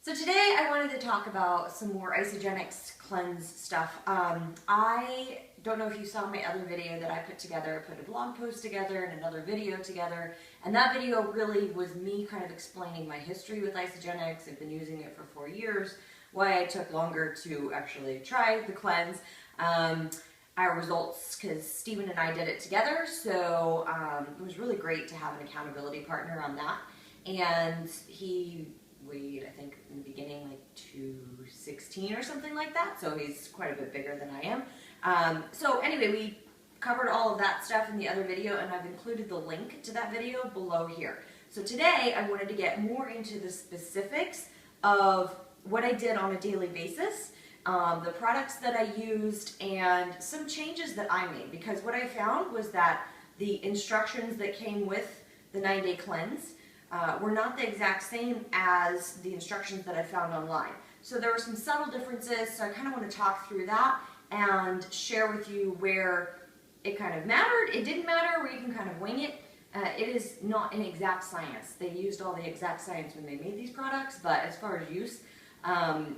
So today I wanted to talk about some more Isagenix cleanse stuff. I don't know if you saw my other video that I put together. I put a blog post together and another video together, and that video really was me kind of explaining my history with Isagenix. I've been using it for 4 years, why I took longer to actually try the cleanse, our results, because Steven and I did it together, so it was really great to have an accountability partner on that. And he weighed, I think in the beginning, like 216 or something like that, so he's quite a bit bigger than I am. So anyway, we covered all of that stuff in the other video, and I've included the link to that video below here. So today I wanted to get more into the specifics of what I did on a daily basis, the products that I used, and some changes that I made, because what I found was that the instructions that came with the 9-day cleanse were not the exact same as the instructions that I found online. So there were some subtle differences, so I kind of want to talk through that and share with you where it kind of mattered, it didn't matter, where you can kind of wing it. It is not an exact science. They used all the exact science when they made these products, but as far as use,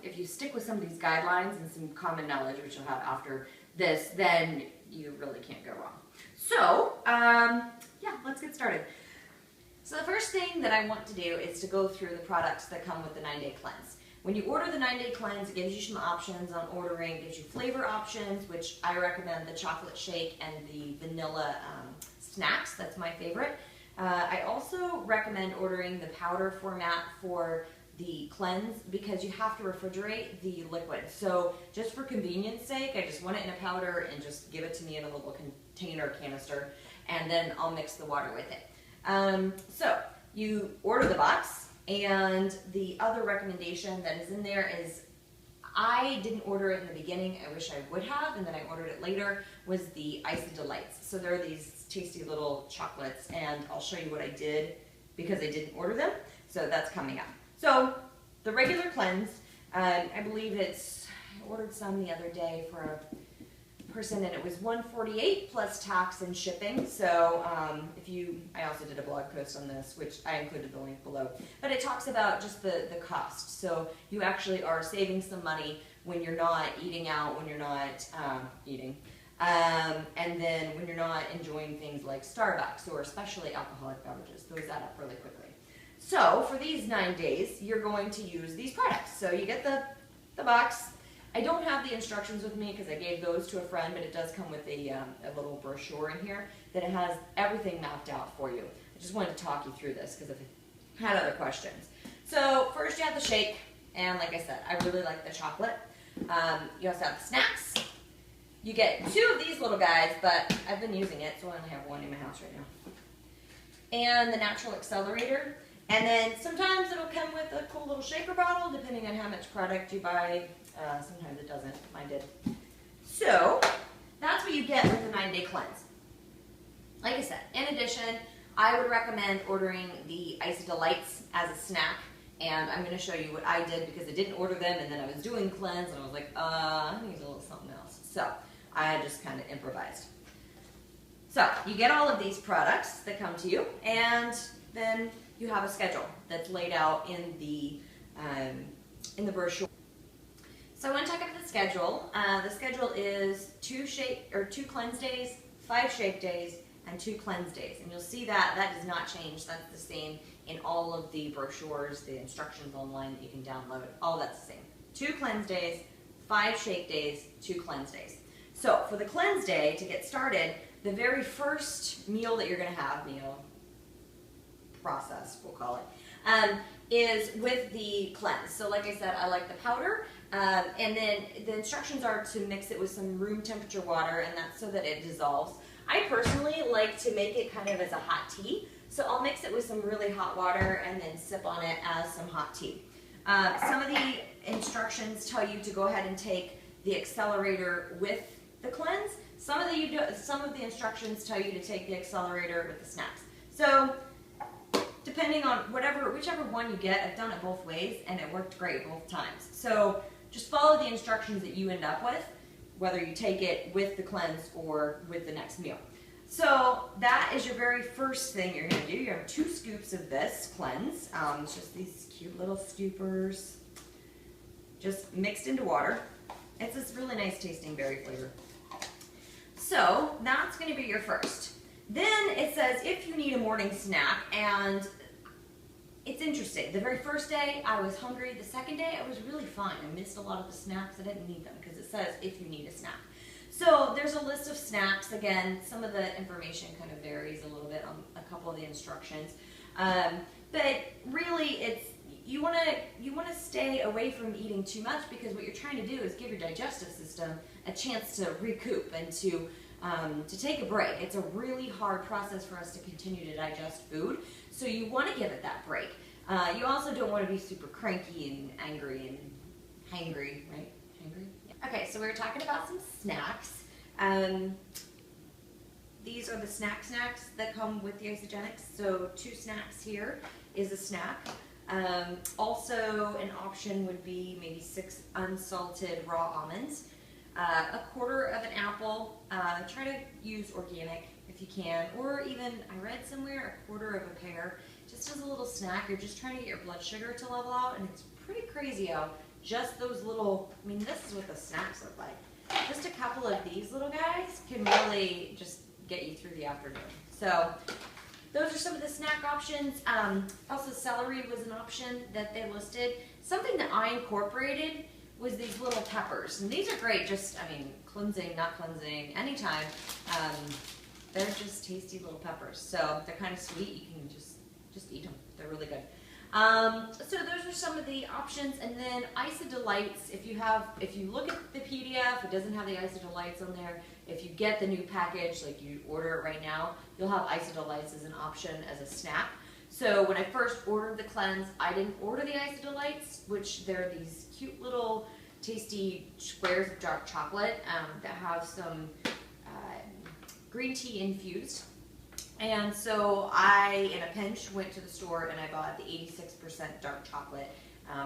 if you stick with some of these guidelines and some common knowledge, which you'll have after this, then you really can't go wrong. So, yeah, let's get started. So the first thing that I want to do is to go through the products that come with the 9-day cleanse. When you order the 9-day cleanse, it gives you some options on ordering. It gives you flavor options, which I recommend the chocolate shake and the vanilla snacks. That's my favorite. I also recommend ordering the powder format for the cleanse because you have to refrigerate the liquid. So just for convenience sake, I just want it in a powder and just give it to me in a little container canister, and then I'll mix the water with it. So you order the box, and the other recommendation that is in there is, I didn't order it in the beginning, I wish I would have, and then I ordered it later, was the Isagenix. So there are these tasty little chocolates, and I'll show you what I did because I didn't order them. So that's coming up. So the regular cleanse, I believe I ordered some the other day for a person, and it was $148 plus tax and shipping. So I also did a blog post on this, which I included the link below, but it talks about just the cost. So you actually are saving some money when you're not eating out, when you're not eating, and then when you're not enjoying things like Starbucks or especially alcoholic beverages. Those add up really quickly. So for these 9 days, you're going to use these products. So you get the box. I don't have the instructions with me because I gave those to a friend, but it does come with a little brochure in here that it has everything mapped out for you. I just wanted to talk you through this because I've had other questions. So first you have the shake, and like I said, I really like the chocolate. You also have the snacks. You get 2 of these little guys, but I've been using it, so I only have 1 in my house right now. And the natural accelerator. And then sometimes it'll come with a cool little shaker bottle, depending on how much product you buy. Sometimes it doesn't. Mine did. So that's what you get with the 9-day cleanse. Like I said, in addition, I would recommend ordering the Isagenix as a snack. And I'm going to show you what I did because I didn't order them, and then I was doing cleanse, and I was like, I need a little something else. So I just kind of improvised. So you get all of these products that come to you, and then you have a schedule that's laid out in the brochure. So I want to talk about the schedule. The schedule is 2 cleanse days, 5 shake days, and 2 cleanse days. And you'll see that that does not change. That's the same in all of the brochures, the instructions online that you can download. All that's the same. 2 cleanse days, 5 shake days, 2 cleanse days. So for the cleanse day, to get started, the very first meal that you're going to have, process, we'll call it, is with the cleanse. So like I said, I like the powder, and then the instructions are to mix it with some room temperature water, and that's so that it dissolves. I personally like to make it kind of as a hot tea, so I'll mix it with some really hot water and then sip on it as some hot tea. Some of the instructions tell you to go ahead and take the accelerator with the cleanse. Some of the instructions tell you to take the accelerator with the snacks. So depending on whichever one you get, I've done it both ways, and it worked great both times. So just follow the instructions that you end up with, whether you take it with the cleanse or with the next meal. So that is your very first thing you're going to do. You have 2 scoops of this cleanse. It's just these cute little scoopers. just mixed into water. It's this really nice tasting berry flavor. So that's going to be your first. Then it says if you need a morning snack, and it's interesting. The very first day I was hungry. The second day I was really fine. I missed a lot of the snacks. I didn't need them because it says if you need a snack. So there's a list of snacks. Again, some of the information kind of varies a little bit on a couple of the instructions. But really it's, you want to stay away from eating too much, because what you're trying to do is give your digestive system a chance to recoup and to take a break. It's a really hard process for us to continue to digest food, so you want to give it that break. You also don't want to be super cranky and angry and hangry, right? Hangry? Yeah. Okay, so we were talking about some snacks. These are the snacks that come with the Isagenix. So 2 snacks here is a snack. Also an option would be maybe 6 unsalted raw almonds, a quarter of an apple. Try to use organic if you can, or even, I read somewhere, a quarter of a pear, just as a little snack. You're just trying to get your blood sugar to level out, and it's pretty crazy how just those little, I mean, this is what the snacks look like. Just a couple of these little guys can really just get you through the afternoon. So those are some of the snack options. Also, celery was an option that they listed. Something that I incorporated was these little peppers. And these are great, just, I mean, cleansing, not cleansing, anytime. They're just tasty little peppers. So they're kind of sweet. You can just eat them. They're really good. So those are some of the options. And then Isadelights, if you look at the PDF, it doesn't have the Isadelights on there. If you get the new package, like you order it right now, you'll have Isadelights as an option as a snack. So when I first ordered the cleanse, I didn't order the Isadelights, which they're these cute little tasty squares of dark chocolate that have some green tea infused. And so I, in a pinch, went to the store and I bought the 86% dark chocolate,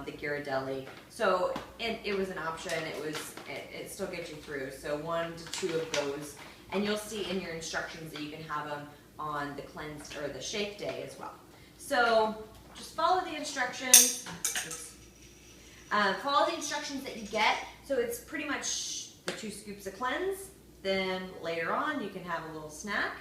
the Ghirardelli. So it was an option. It still gets you through. So 1 to 2 of those, and you'll see in your instructions that you can have them on the cleanse or the shake day as well. So just follow the instructions. Follow the instructions that you get. So it's pretty much the 2 scoops of cleanse. Then later on, you can have a little snack.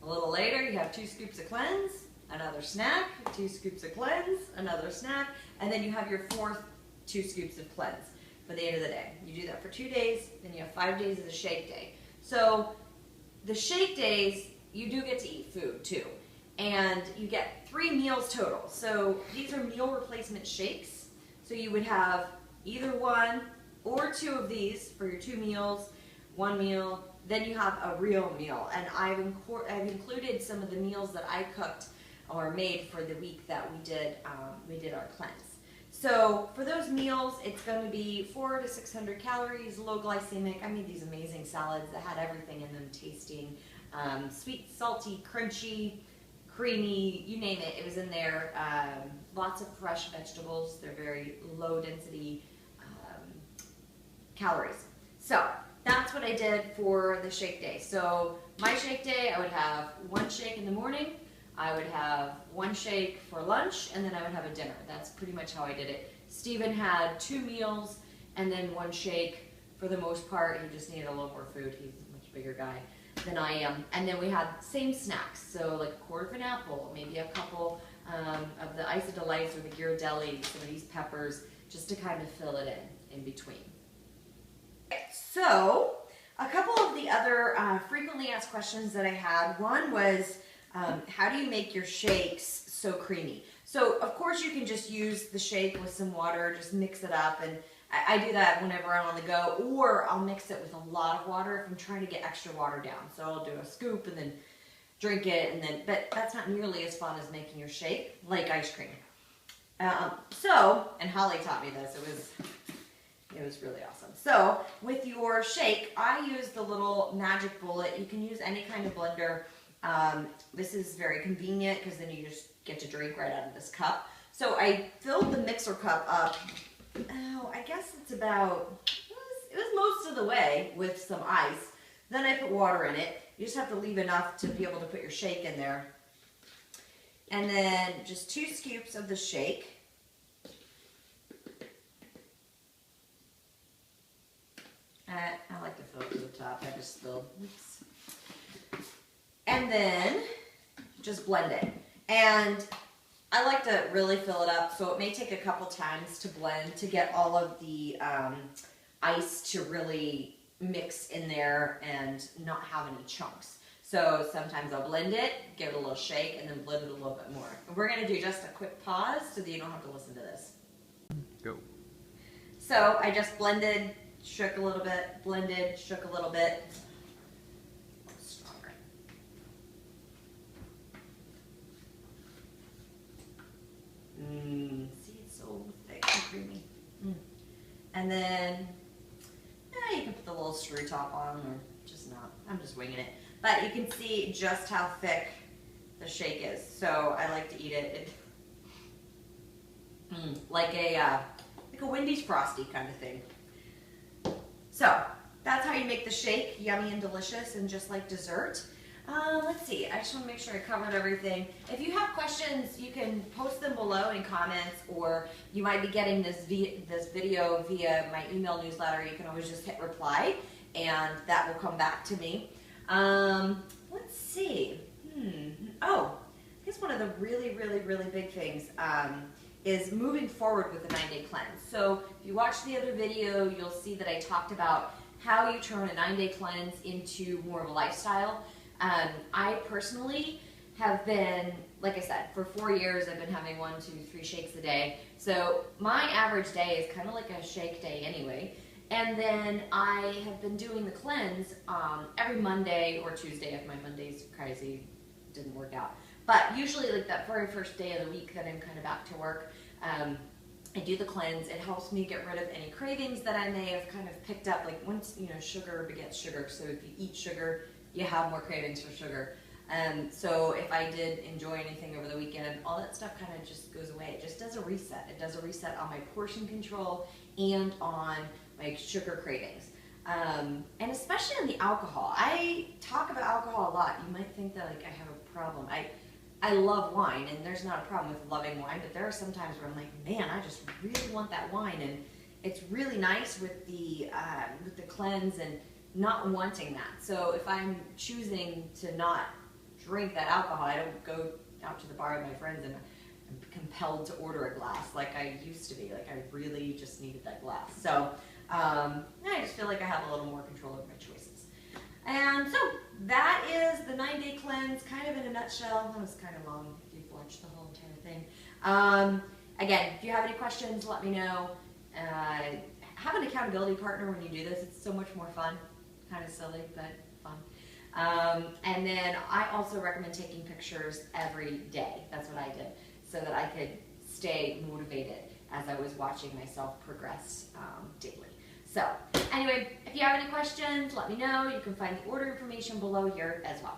A little later, you have 2 scoops of cleanse, another snack, 2 scoops of cleanse, another snack, and then you have your 4th 2 scoops of cleanse for the end of the day. You do that for 2 days, then you have 5 days of the shake day. So the shake days, you do get to eat food too. And you get 3 meals total. So these are meal replacement shakes. So you would have either 1 or 2 of these for your 2 meals, 1 meal, then you have a real meal. And I've included some of the meals that I cooked or made for the week that we did our cleanse. So for those meals, it's going to be 400 to 600 calories, low glycemic. I made these amazing salads that had everything in them, tasting sweet, salty, crunchy, creamy, you name it, it was in there. Lots of fresh vegetables. They're very low density calories. So that's what I did for the shake day. So my shake day, I would have 1 shake in the morning, I would have 1 shake for lunch, and then I would have a dinner. That's pretty much how I did it. Stephen had 2 meals and then 1 shake. For the most part, he just needed a little more food. He's a much bigger guy than I am. And then we had same snacks, so like a quarter of an apple, maybe a couple of the Isadelights or the Ghirardelli, some of these peppers, just to kind of fill it in between. So, a couple of the other frequently asked questions that I had, one was, how do you make your shakes so creamy? So, of course, you can just use the shake with some water, just mix it up, and I do that whenever I'm on the go, or I'll mix it with a lot of water if I'm trying to get extra water down. So I'll do a scoop and then drink it, but that's not nearly as fun as making your shake, like ice cream. And Holly taught me this. It was really awesome. So with your shake, I use the little magic bullet. You can use any kind of blender. This is very convenient because then you just get to drink right out of this cup. So I filled the mixer cup up. Oh, I guess it's about, it was most of the way with some ice. Then I put water in it. You just have to leave enough to be able to put your shake in there. And then just 2 scoops of the shake. I like to fill it to the top. I just spilled. Oops. And then just blend it. And I like to really fill it up, so it may take a couple times to blend to get all of the ice to really mix in there and not have any chunks. So sometimes I'll blend it, give it a little shake, and then blend it a little bit more. And we're going to do just a quick pause so that you don't have to listen to this. Go. So I just blended, shook a little bit, blended, shook a little bit. Stronger. See, it's so thick and creamy. And then you can put the little screw top on, or just not. I'm just winging it. But you can see just how thick the shake is. So I like to eat it. Like a Wendy's Frosty kind of thing. So that's how you make the shake, yummy and delicious and just like dessert. Let's see, I just want to make sure I covered everything. If you have questions, you can post them below in comments, or you might be getting this video via my email newsletter. You can always just hit reply and that will come back to me. Let's see. Oh, I guess one of the really big things is moving forward with the 9-day cleanse. So if you watch the other video, you'll see that I talked about how you turn a 9-day cleanse into more of a lifestyle. I personally have been, like I said, for 4 years I've been having 1, 2, 3 shakes a day. So my average day is kind of like a shake day anyway. And then I have been doing the cleanse every Monday or Tuesday if my Monday's crazy, didn't work out. But usually like that very first day of the week that I'm kind of back to work, I do the cleanse. It helps me get rid of any cravings that I may have kind of picked up. Like once, you know, sugar begets sugar. So if you eat sugar, you have more cravings for sugar. So if I did enjoy anything over the weekend, all that stuff kind of just goes away. It just does a reset. It does a reset on my portion control and on my sugar cravings. And especially on the alcohol. I talk about alcohol a lot. You might think that like I have a problem. I love wine, and there's not a problem with loving wine, but there are some times where I'm like, man, I just really want that wine, and it's really nice with the cleanse and not wanting that. So if I'm choosing to not drink that alcohol, I don't go out to the bar with my friends and I'm compelled to order a glass like I used to be. Like I really just needed that glass. So I just feel like I have a little more control over my choices. And so that is the 9-day cleanse, kind of in a nutshell. That was kind of long if you've watched the whole entire thing. Again, if you have any questions, let me know. Have an accountability partner when you do this. It's so much more fun. Kind of silly, but fun. And then I also recommend taking pictures every day. That's what I did, so that I could stay motivated as I was watching myself progress daily. So anyway, if you have any questions, let me know. You can find the order information below here as well.